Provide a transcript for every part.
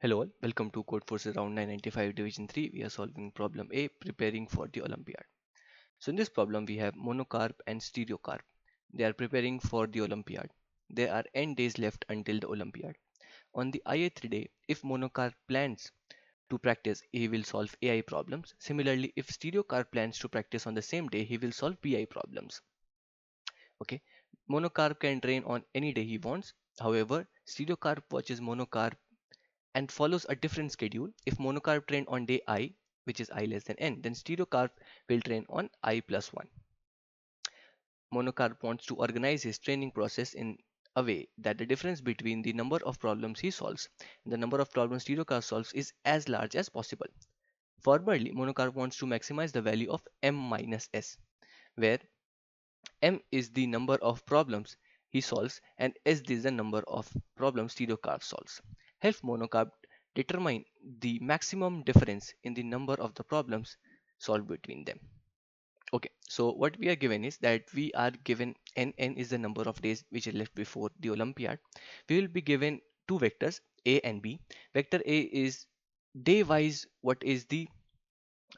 Hello all, welcome to Codeforces round 995 division 3. We are solving problem A, preparing for the Olympiad. So in this problem we have monocarp and stereocarp. They are preparing for the Olympiad. There are n days left until the Olympiad. On the ith day, if monocarp plans to practice, he will solve AI problems. Similarly, if stereocarp plans to practice on the same day, he will solve BI problems. Okay, monocarp can train on any day he wants. However, stereocarp watches monocarp and follows a different schedule. If monocarp trained on day I, which is I less than n, then stereocarp will train on I plus 1. Monocarp wants to organize his training process in a way that the difference between the number of problems he solves and the number of problems stereocarp solves is as large as possible. Formerly, monocarp wants to maximize the value of m minus s, where m is the number of problems he solves and s is the number of problems stereocarp solves. Help monocarp determine the maximum difference in the number of the problems solved between them. Okay, so what we are given is that we are given n is the number of days which are left before the Olympiad. We will be given two vectors a and b. Vector a is day wise what is the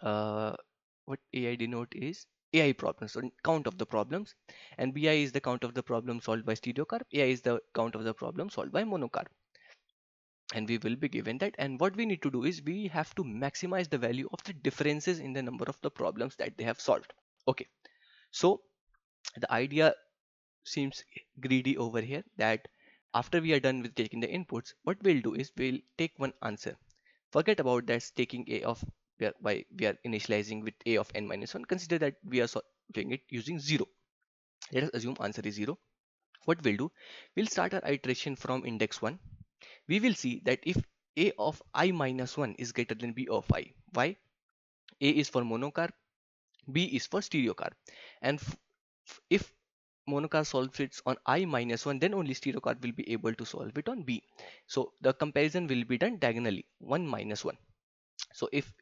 what AI denote is AI problems, so count of the problems, and BI is the count of the problem solved by stereocarp. AI is the count of the problem solved by monocarp, and we will be given that. And what we need to do is we have to maximize the value of the differences in the number of the problems that they have solved. Okay, so the idea seems greedy over here that after we are done with taking the inputs, what we'll do is we'll take one answer. Forget about that taking a of why we are initializing with a of n minus 1. Consider that we are doing it using 0. Let us assume answer is 0. What we'll do, we'll start our iteration from index 1. We will see that if a of I minus 1 is greater than b of I. Why? A is for monocarp, b is for stereocarp. And if monocarp solves it on I minus 1, then only stereocarp will be able to solve it on b. So the comparison will be done diagonally, 1 minus 1. So if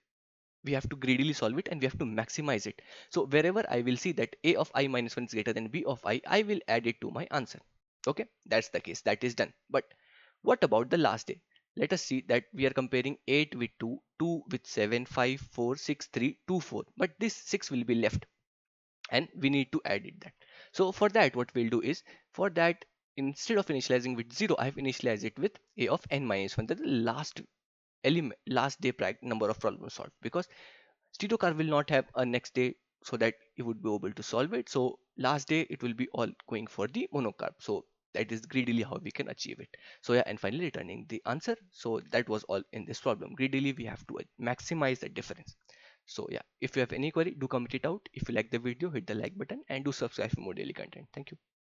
we have to greedily solve it and we have to maximize it. So wherever I will see that a of I minus 1 is greater than b of I will add it to my answer. Okay, that's the case. That is done. But what about the last day? Let us see that we are comparing 8 with 2, 2 with 7, 5, 4, 6, 3, 2, 4. But this 6 will be left and we need to add it that. So for that, what we'll do is, for that, instead of initializing with 0, I have initialized it with a of n minus 1. That is the last element, last day number of problems solved, because stereocarp will not have a next day so that it would be able to solve it. So last day it will be all going for the monocarp. So that is greedily how we can achieve it. So yeah, and finally returning the answer. So that was all in this problem. Greedily we have to maximize the difference. So yeah, if you have any query, do comment it out. If you like the video, hit the like button and do subscribe for more daily content. Thank you.